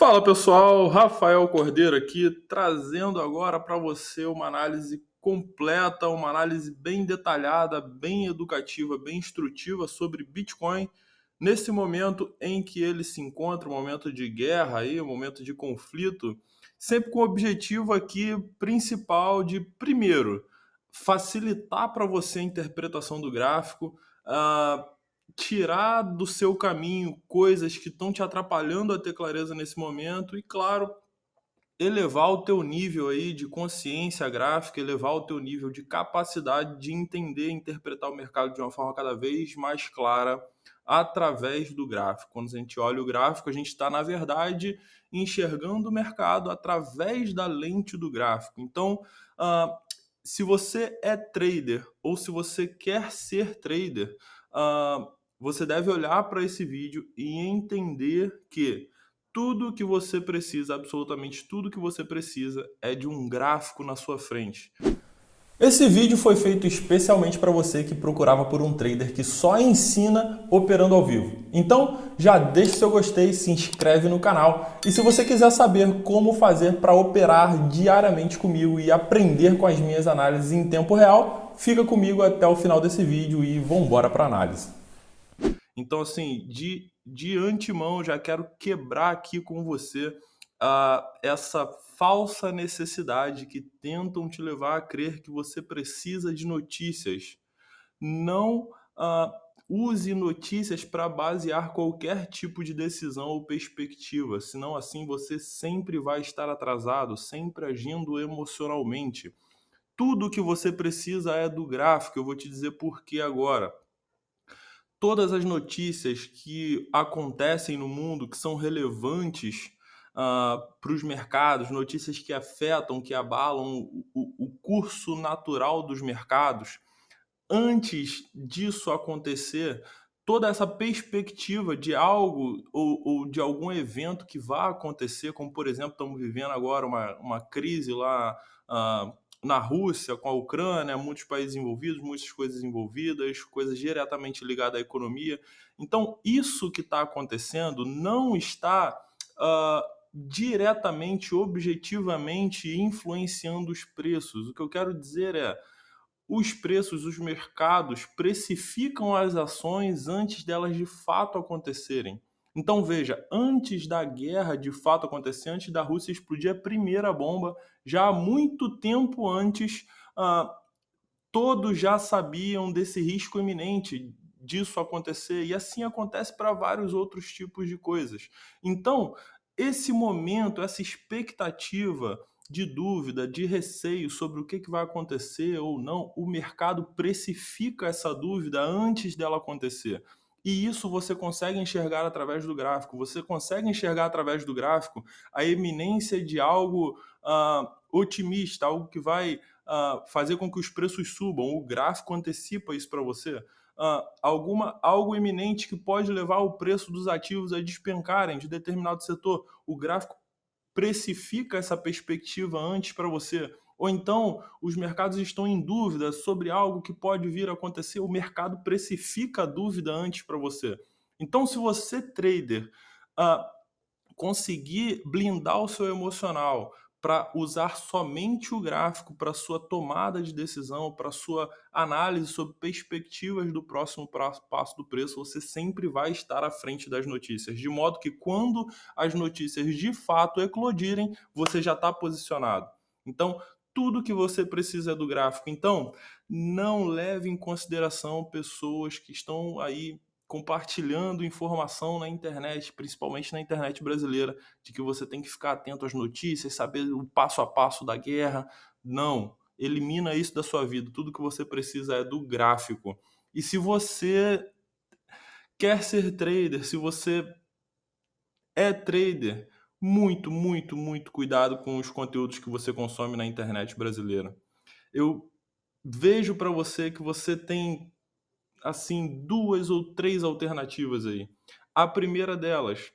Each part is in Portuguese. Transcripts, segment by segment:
Fala pessoal, Rafael Cordeiro aqui, trazendo agora para você uma análise completa, uma análise bem detalhada, bem educativa, bem instrutiva sobre Bitcoin, nesse momento em que ele se encontra, um momento de guerra aí, um momento de conflito, sempre com o objetivo aqui principal de, primeiro, facilitar para você a interpretação do gráfico, tirar do seu caminho coisas que estão te atrapalhando a ter clareza nesse momento e, claro, elevar o teu nível aí de consciência gráfica, elevar o teu nível de capacidade de entender e interpretar o mercado de uma forma cada vez mais clara através do gráfico. Quando a gente olha o gráfico, a gente está, na verdade, enxergando o mercado através da lente do gráfico. Então, se você é trader ou se você quer ser trader, você deve olhar para esse vídeo e entender que tudo que você precisa, absolutamente tudo que você precisa, é de um gráfico na sua frente. Esse vídeo foi feito especialmente para você que procurava por um trader que só ensina operando ao vivo. Então, já deixa seu gostei, se inscreve no canal e se você quiser saber como fazer para operar diariamente comigo e aprender com as minhas análises em tempo real, fica comigo até o final desse vídeo e vamos embora para a análise. Então, assim, de antemão, já quero quebrar aqui com você essa falsa necessidade que tentam te levar a crer que você precisa de notícias. Não use notícias para basear qualquer tipo de decisão ou perspectiva, senão assim você sempre vai estar atrasado, sempre agindo emocionalmente. Tudo que você precisa é do gráfico, eu vou te dizer por que agora. Todas as notícias que acontecem no mundo, que são relevantes para os mercados, notícias que afetam, que abalam o curso natural dos mercados, antes disso acontecer, toda essa perspectiva de algo ou de algum evento que vai acontecer, como por exemplo estamos vivendo agora uma crise lá na Rússia com a Ucrânia, muitos países envolvidos, muitas coisas envolvidas, coisas diretamente ligadas à economia. Então, isso que está acontecendo não está diretamente, objetivamente influenciando os preços. O que eu quero dizer é, os preços, os mercados precificam as ações antes delas de fato acontecerem. Então veja, antes da guerra de fato acontecer, antes da Rússia explodir a primeira bomba, já há muito tempo antes, todos já sabiam desse risco iminente disso acontecer, e assim acontece para vários outros tipos de coisas. Então, esse momento, essa expectativa de dúvida, de receio sobre o que vai acontecer ou não, o mercado precifica essa dúvida antes dela acontecer. E isso você consegue enxergar através do gráfico. Você consegue enxergar através do gráfico a eminência de algo otimista, algo que vai fazer com que os preços subam. O gráfico antecipa isso para você. Algo eminente que pode levar o preço dos ativos a despencarem de determinado setor. O gráfico precifica essa perspectiva antes para você. Ou então, os mercados estão em dúvida sobre algo que pode vir a acontecer, o mercado precifica a dúvida antes para você. Então, se você, trader, conseguir blindar o seu emocional para usar somente o gráfico para sua tomada de decisão, para sua análise sobre perspectivas do próximo passo do preço, você sempre vai estar à frente das notícias, de modo que quando as notícias de fato eclodirem, você já está posicionado. Então, tudo que você precisa é do gráfico. Então, não leve em consideração pessoas que estão aí compartilhando informação na internet, principalmente na internet brasileira, de que você tem que ficar atento às notícias, saber o passo a passo da guerra. Não, elimina isso da sua vida. Tudo que você precisa é do gráfico. E se você quer ser trader, se você é trader, muito, muito, muito cuidado com os conteúdos que você consome na internet brasileira. Eu vejo para você que você tem assim 2 ou 3 alternativas aí. A primeira delas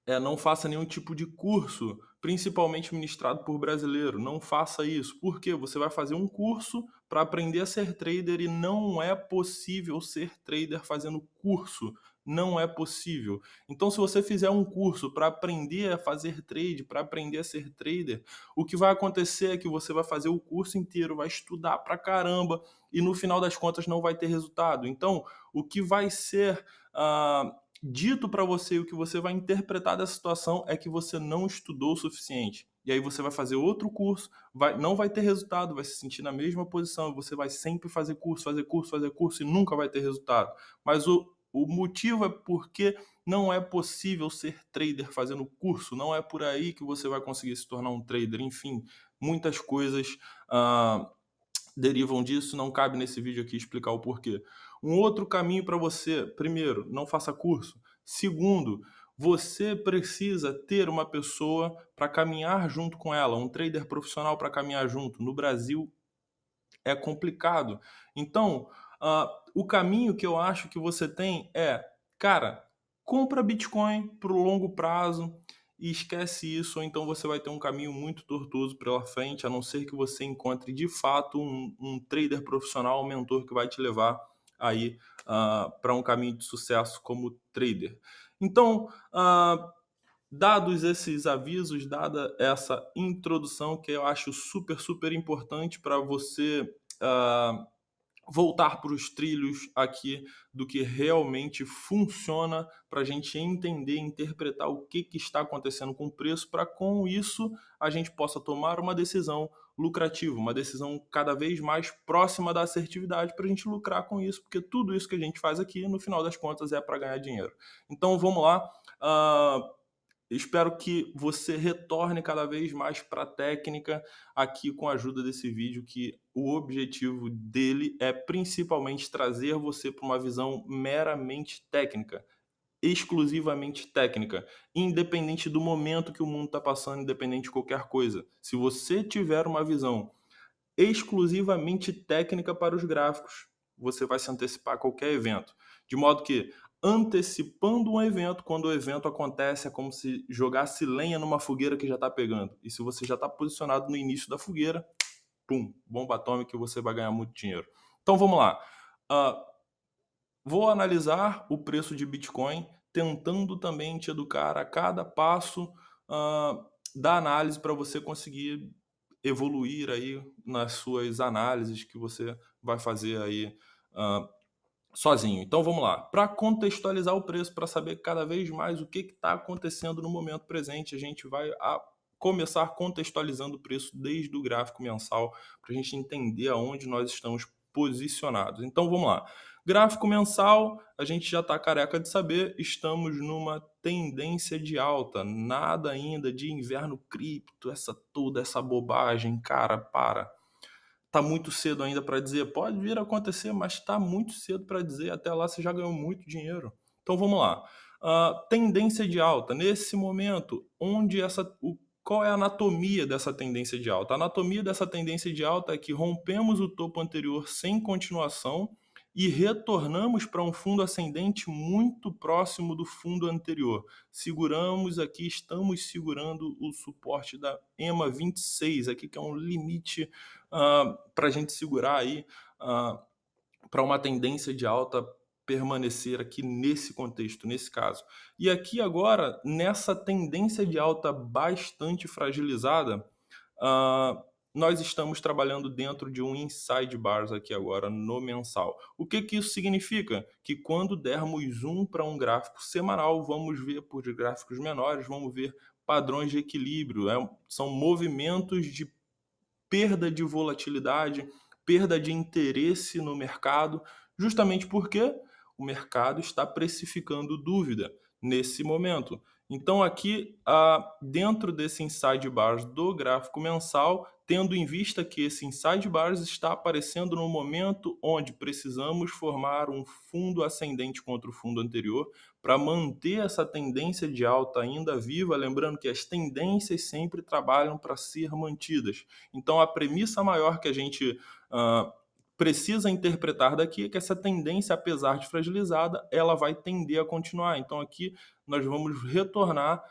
é não faça nenhum tipo de curso, principalmente ministrado por brasileiro. Não faça isso. Por quê? Você vai fazer um curso para aprender a ser trader e não é possível ser trader fazendo curso. não é possível. Então, se você fizer um curso para aprender a fazer trade, para aprender a ser trader, o que vai acontecer é que você vai fazer o curso inteiro, vai estudar pra caramba e no final das contas não vai ter resultado. Então, o que vai ser dito para você, o que você vai interpretar dessa situação é que você não estudou o suficiente. E aí você vai fazer outro curso, não vai ter resultado, vai se sentir na mesma posição, você vai sempre fazer curso, fazer curso, fazer curso e nunca vai ter resultado. Mas o motivo é porque não é possível ser trader fazendo curso, não é por aí que você vai conseguir se tornar um trader. Enfim, muitas coisas derivam disso, não cabe nesse vídeo aqui explicar o porquê. Um outro caminho para você, primeiro, não faça curso. Segundo, você precisa ter uma pessoa para caminhar junto com ela, um trader profissional para caminhar junto. No Brasil é complicado. Então, o caminho que eu acho que você tem é, cara, compra Bitcoin para o longo prazo e esquece isso, ou então você vai ter um caminho muito tortuoso pela frente, a não ser que você encontre de fato um trader profissional, um mentor que vai te levar aí para um caminho de sucesso como trader. Então, dados esses avisos, dada essa introdução que eu acho super, super importante para você voltar para os trilhos aqui do que realmente funciona, para a gente entender, interpretar o que está acontecendo com o preço, para com isso a gente possa tomar uma decisão lucrativa, uma decisão cada vez mais próxima da assertividade para a gente lucrar com isso, porque tudo isso que a gente faz aqui, no final das contas, é para ganhar dinheiro. Então vamos lá. Espero que você retorne cada vez mais para a técnica aqui com a ajuda desse vídeo, que o objetivo dele é principalmente trazer você para uma visão meramente técnica, exclusivamente técnica, independente do momento que o mundo está passando, independente de qualquer coisa. Se você tiver uma visão exclusivamente técnica para os gráficos, você vai se antecipar a qualquer evento. De modo que, antecipando um evento, quando o evento acontece, é como se jogasse lenha numa fogueira que já está pegando. E se você já está posicionado no início da fogueira, pum, bomba atômica e você vai ganhar muito dinheiro. Então vamos lá. Vou analisar o preço de Bitcoin, tentando também te educar a cada passo da análise para você conseguir evoluir aí nas suas análises que você vai fazer aí sozinho. Então vamos lá. Para contextualizar o preço, para saber cada vez mais o que está acontecendo no momento presente, a gente vai começar contextualizando o preço desde o gráfico mensal, para a gente entender aonde nós estamos posicionados. Então vamos lá. Gráfico mensal, a gente já está careca de saber, estamos numa tendência de alta, nada ainda de inverno cripto, toda essa bobagem, cara, para. Tá muito cedo ainda para dizer, pode vir a acontecer, mas está muito cedo para dizer, até lá você já ganhou muito dinheiro. Então vamos lá. Tendência de alta, nesse momento, qual é a anatomia dessa tendência de alta? A anatomia dessa tendência de alta é que rompemos o topo anterior sem continuação e retornamos para um fundo ascendente muito próximo do fundo anterior. Seguramos aqui, estamos segurando o suporte da EMA 26, aqui que é um limite para a gente segurar aí para uma tendência de alta permanecer aqui nesse contexto, nesse caso. E aqui agora, nessa tendência de alta bastante fragilizada, nós estamos trabalhando dentro de um inside bars aqui agora no mensal. O que isso significa? Que quando dermos zoom para um gráfico semanal, vamos ver por gráficos menores, vamos ver padrões de equilíbrio. São movimentos de perda de volatilidade, perda de interesse no mercado, justamente porque o mercado está precificando dúvida nesse momento. Então aqui, dentro desse inside bars do gráfico mensal, tendo em vista que esse inside bars está aparecendo no momento onde precisamos formar um fundo ascendente contra o fundo anterior para manter essa tendência de alta ainda viva, lembrando que as tendências sempre trabalham para ser mantidas. Então a premissa maior que a gente precisa interpretar daqui é que essa tendência, apesar de fragilizada, ela vai tender a continuar. Então aqui nós vamos retornar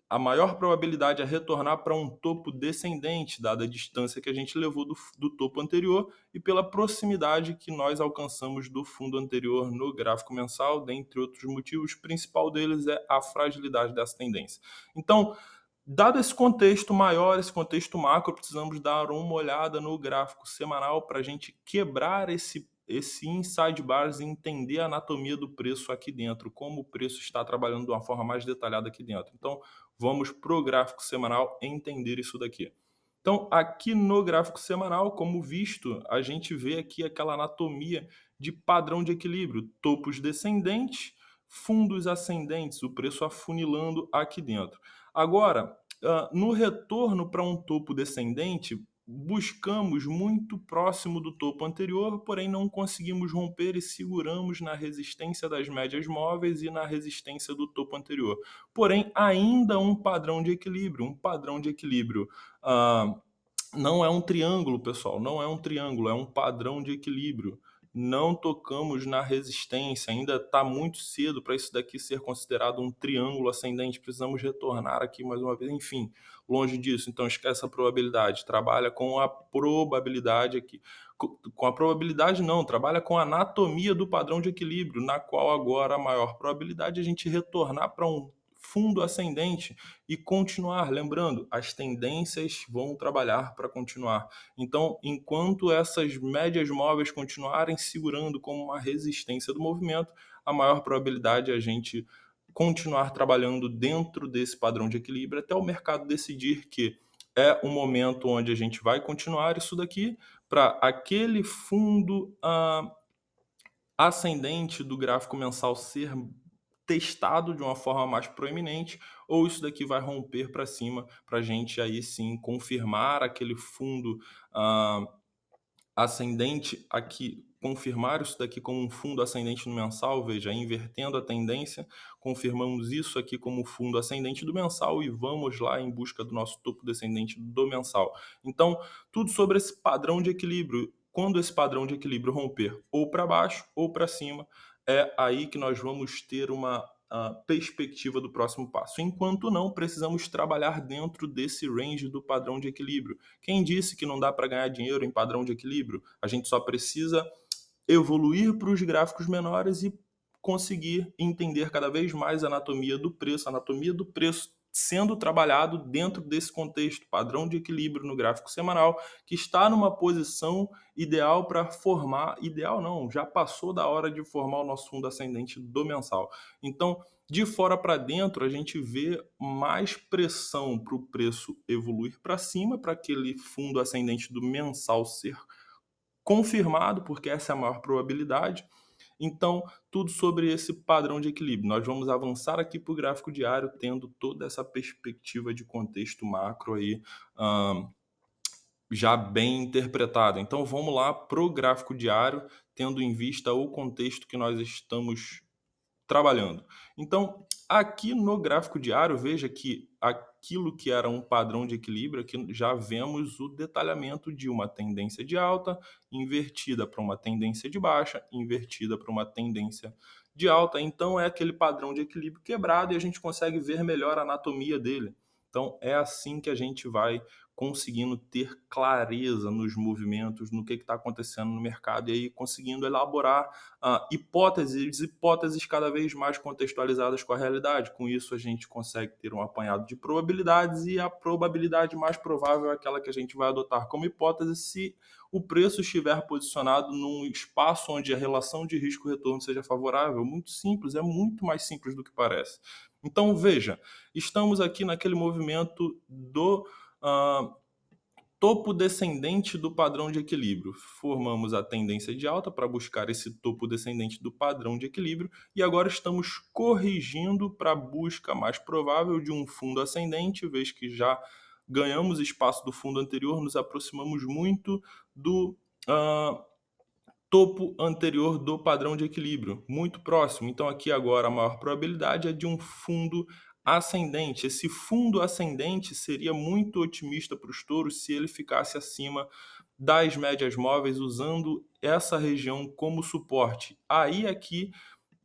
a maior probabilidade é retornar para um topo descendente, dada a distância que a gente levou do topo anterior e pela proximidade que nós alcançamos do fundo anterior no gráfico mensal, dentre outros motivos. O principal deles é a fragilidade dessa tendência. Então, dado esse contexto maior, esse contexto macro, precisamos dar uma olhada no gráfico semanal para a gente quebrar esse inside bars e entender a anatomia do preço aqui dentro, como o preço está trabalhando de uma forma mais detalhada aqui dentro. Então, vamos para o gráfico semanal entender isso daqui. Então, aqui no gráfico semanal, como visto, a gente vê aqui aquela anatomia de padrão de equilíbrio, topos descendentes, fundos ascendentes, o preço afunilando aqui dentro. Agora, no retorno para um topo descendente, buscamos muito próximo do topo anterior, porém não conseguimos romper e seguramos na resistência das médias móveis e na resistência do topo anterior. Porém, ainda um padrão de equilíbrio, não é um triângulo, pessoal, não é um triângulo, é um padrão de equilíbrio. Não tocamos na resistência, ainda está muito cedo para isso daqui ser considerado um triângulo ascendente. Precisamos retornar aqui mais uma vez, enfim, longe disso. Então esquece a probabilidade, trabalha com a probabilidade aqui. Com a probabilidade não, trabalha com a anatomia do padrão de equilíbrio, na qual agora a maior probabilidade é a gente retornar para um fundo ascendente e continuar. Lembrando, as tendências vão trabalhar para continuar. Então, enquanto essas médias móveis continuarem segurando como uma resistência do movimento, a maior probabilidade é a gente continuar trabalhando dentro desse padrão de equilíbrio até o mercado decidir que é um momento onde a gente vai continuar isso daqui para aquele fundo ascendente do gráfico mensal ser testado de uma forma mais proeminente, ou isso daqui vai romper para cima para a gente aí sim confirmar aquele fundo ascendente aqui, confirmar isso daqui como um fundo ascendente no mensal, veja, invertendo a tendência, confirmamos isso aqui como fundo ascendente do mensal e vamos lá em busca do nosso topo descendente do mensal. Então, tudo sobre esse padrão de equilíbrio. Quando esse padrão de equilíbrio romper ou para baixo ou para cima, é aí que nós vamos ter uma perspectiva do próximo passo. Enquanto não, precisamos trabalhar dentro desse range do padrão de equilíbrio. Quem disse que não dá para ganhar dinheiro em padrão de equilíbrio? A gente só precisa evoluir para os gráficos menores e conseguir entender cada vez mais a anatomia do preço sendo trabalhado dentro desse contexto, padrão de equilíbrio no gráfico semanal, que está numa posição ideal para formar, ideal não, já passou da hora de formar o nosso fundo ascendente do mensal. Então, de fora para dentro, a gente vê mais pressão para o preço evoluir para cima, para aquele fundo ascendente do mensal ser confirmado, porque essa é a maior probabilidade. Então, tudo sobre esse padrão de equilíbrio. Nós vamos avançar aqui para o gráfico diário, tendo toda essa perspectiva de contexto macro aí já bem interpretada. Então, vamos lá para o gráfico diário, tendo em vista o contexto que nós estamos trabalhando. Então, aqui no gráfico diário, veja que aquilo que era um padrão de equilíbrio, aqui já vemos o detalhamento de uma tendência de alta invertida para uma tendência de baixa, invertida para uma tendência de alta. Então, é aquele padrão de equilíbrio quebrado e a gente consegue ver melhor a anatomia dele. Então, é assim que a gente vai conseguindo ter clareza nos movimentos, no que está acontecendo no mercado e aí conseguindo elaborar hipóteses cada vez mais contextualizadas com a realidade. Com isso, a gente consegue ter um apanhado de probabilidades e a probabilidade mais provável é aquela que a gente vai adotar como hipótese se o preço estiver posicionado num espaço onde a relação de risco-retorno seja favorável. Muito simples, é muito mais simples do que parece. Então, veja, estamos aqui naquele movimento do topo descendente do padrão de equilíbrio. Formamos a tendência de alta para buscar esse topo descendente do padrão de equilíbrio e agora estamos corrigindo para a busca mais provável de um fundo ascendente, vez que já ganhamos espaço do fundo anterior, nos aproximamos muito do topo anterior do padrão de equilíbrio, muito próximo. Então aqui agora a maior probabilidade é de um fundo ascendente. Esse fundo ascendente seria muito otimista para os touros se ele ficasse acima das médias móveis, usando essa região como suporte. Aí aqui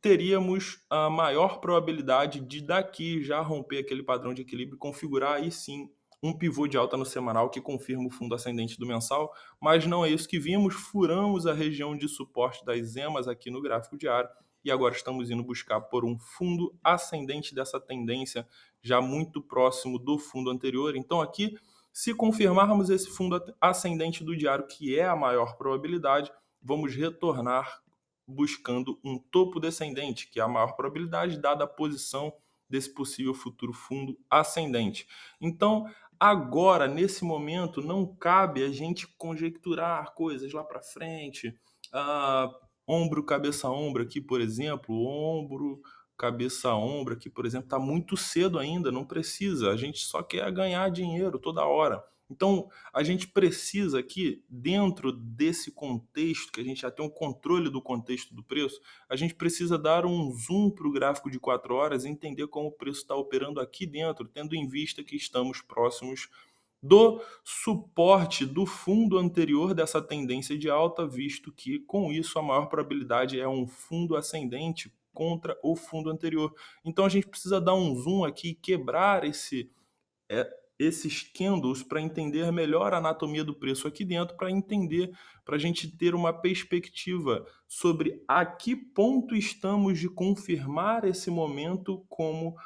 teríamos a maior probabilidade de daqui já romper aquele padrão de equilíbrio e configurar aí sim um pivô de alta no semanal que confirma o fundo ascendente do mensal, mas não é isso que vimos, furamos a região de suporte das emas aqui no gráfico diário e agora estamos indo buscar por um fundo ascendente dessa tendência já muito próximo do fundo anterior. Então aqui, se confirmarmos esse fundo ascendente do diário, que é a maior probabilidade, vamos retornar buscando um topo descendente, que é a maior probabilidade dada a posição desse possível futuro fundo ascendente. Então, agora, nesse momento, não cabe a gente conjecturar coisas lá para frente. Ombro, cabeça, ombro aqui, por exemplo, ombro, cabeça, ombro aqui, por exemplo, está muito cedo ainda, não precisa. A gente só quer ganhar dinheiro toda hora. Então, a gente precisa aqui, dentro desse contexto, que a gente já tem um controle do contexto do preço, a gente precisa dar um zoom para o gráfico de 4 horas e entender como o preço está operando aqui dentro, tendo em vista que estamos próximos do suporte do fundo anterior dessa tendência de alta, visto que, com isso, a maior probabilidade é um fundo ascendente contra o fundo anterior. Então, a gente precisa dar um zoom aqui e quebrar é, esses candles para entender melhor a anatomia do preço aqui dentro, para entender, para a gente ter uma perspectiva sobre a que ponto estamos de confirmar esse momento como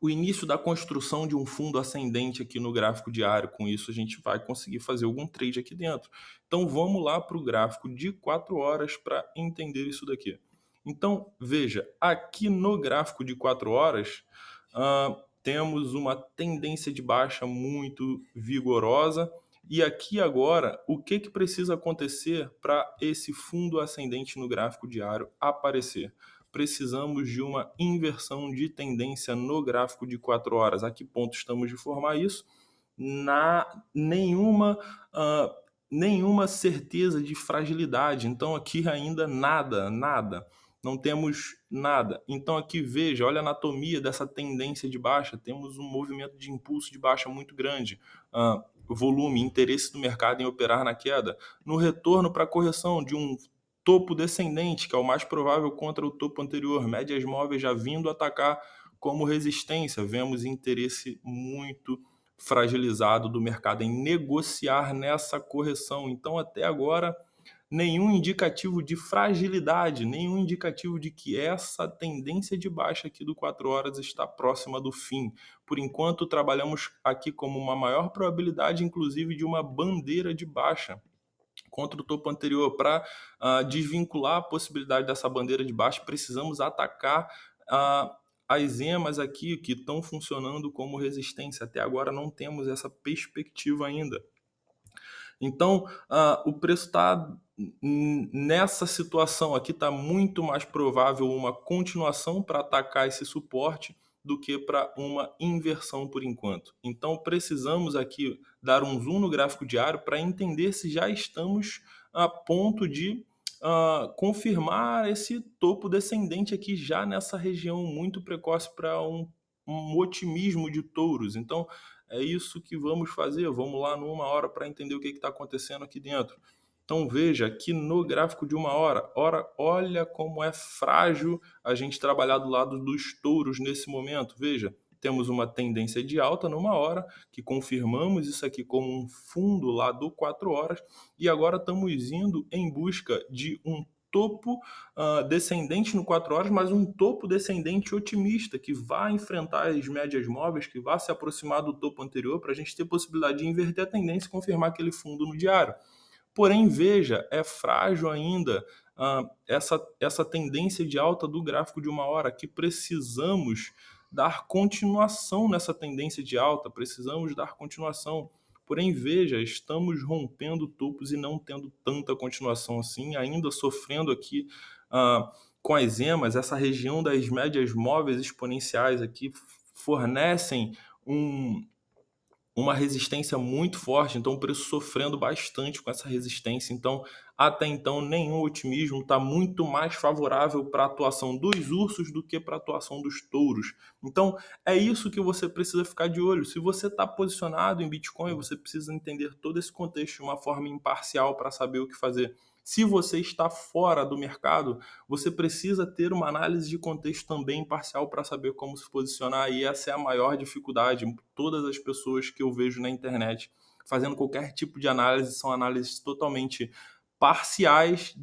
o início da construção de um fundo ascendente aqui no gráfico diário. Com isso, a gente vai conseguir fazer algum trade aqui dentro. Então, vamos lá para o gráfico de 4 horas para entender isso daqui. Então, veja, aqui no gráfico de 4 horas, temos uma tendência de baixa muito vigorosa. E aqui agora, o que precisa acontecer para esse fundo ascendente no gráfico diário aparecer? Precisamos de uma inversão de tendência no gráfico de 4 horas. A que ponto estamos de formar isso? Nenhuma certeza de fragilidade. Então aqui ainda nada. Não temos nada. Então aqui veja, olha a anatomia dessa tendência de baixa. Temos um movimento de impulso de baixa muito grande. Volume, interesse do mercado em operar na queda. No retorno para a correção de um topo descendente, que é o mais provável contra o topo anterior, médias móveis já vindo atacar como resistência. Vemos interesse muito fragilizado do mercado em negociar nessa correção. Então, até agora, nenhum indicativo de fragilidade, nenhum indicativo de que essa tendência de baixa aqui do 4 horas está próxima do fim. Por enquanto, trabalhamos aqui como uma maior probabilidade, inclusive, de uma bandeira de baixa contra o topo anterior. Para desvincular a possibilidade dessa bandeira de baixa, precisamos atacar as emas aqui que estão funcionando como resistência. Até agora não temos essa perspectiva ainda. Então, o preço está nessa situação aqui, está muito mais provável uma continuação para atacar esse suporte do que para uma inversão por enquanto. Então, precisamos aqui dar um zoom no gráfico diário para entender se já estamos a ponto de confirmar esse topo descendente aqui já nessa região muito precoce para um otimismo de touros. Então, é isso que vamos fazer. Vamos lá numa hora para entender o que está acontecendo aqui dentro. Então veja aqui no gráfico de uma hora, olha como é frágil a gente trabalhar do lado dos touros nesse momento. Veja, temos uma tendência de alta numa hora, que confirmamos isso aqui como um fundo lá do 4 horas, e agora estamos indo em busca de um topo descendente no 4 horas, mas um topo descendente otimista, que vai enfrentar as médias móveis, que vai se aproximar do topo anterior, para a gente ter possibilidade de inverter a tendência e confirmar aquele fundo no diário. Porém, veja, é frágil ainda essa tendência de alta do gráfico de uma hora, que precisamos dar continuação nessa tendência de alta, precisamos dar continuação. Porém, veja, estamos rompendo topos e não tendo tanta continuação assim, ainda sofrendo aqui com as emas. Essa região das médias móveis exponenciais aqui fornecem uma resistência muito forte, então o preço sofrendo bastante com essa resistência. Então, até então, nenhum otimismo, está muito mais favorável para a atuação dos ursos do que para a atuação dos touros. Então, é isso que você precisa ficar de olho. Se você está posicionado em Bitcoin, você precisa entender todo esse contexto de uma forma imparcial para saber o que fazer. Se você está fora do mercado, você precisa ter uma análise de contexto também imparcial para saber como se posicionar, e essa é a maior dificuldade. Todas as pessoas que eu vejo na internet fazendo qualquer tipo de análise são análises totalmente parciais,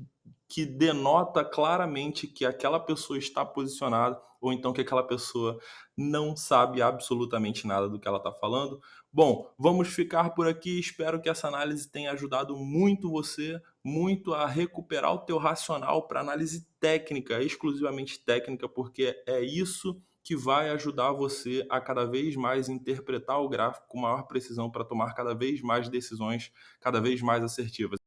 que denota claramente que aquela pessoa está posicionada, ou então que aquela pessoa não sabe absolutamente nada do que ela está falando. Bom, vamos ficar por aqui. Espero que essa análise tenha ajudado muito você, muito a recuperar o teu racional para análise técnica, exclusivamente técnica, porque é isso que vai ajudar você a cada vez mais interpretar o gráfico com maior precisão para tomar cada vez mais decisões, cada vez mais assertivas.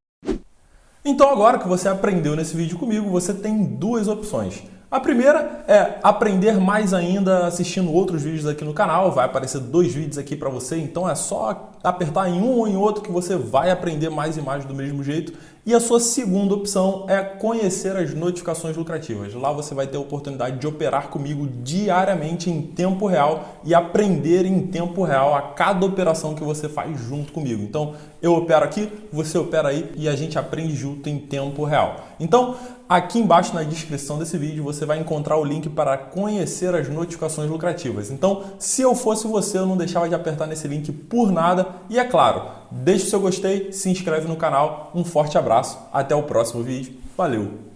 Então agora que você aprendeu nesse vídeo comigo, você tem duas opções. A primeira é aprender mais ainda assistindo outros vídeos aqui no canal. Vai aparecer 2 vídeos aqui para você, então é só apertar em um ou em outro que você vai aprender mais e mais do mesmo jeito. E a sua segunda opção é conhecer as notificações lucrativas. Lá você vai ter a oportunidade de operar comigo diariamente em tempo real e aprender em tempo real a cada operação que você faz junto comigo. Então eu opero aqui, você opera aí e a gente aprende junto em tempo real. Então aqui embaixo na descrição desse vídeo você vai encontrar o link para conhecer as notificações lucrativas. Então, se eu fosse você, eu não deixava de apertar nesse link por nada. E é claro, deixa o seu gostei, se inscreve no canal. Um forte abraço, até o próximo vídeo. Valeu!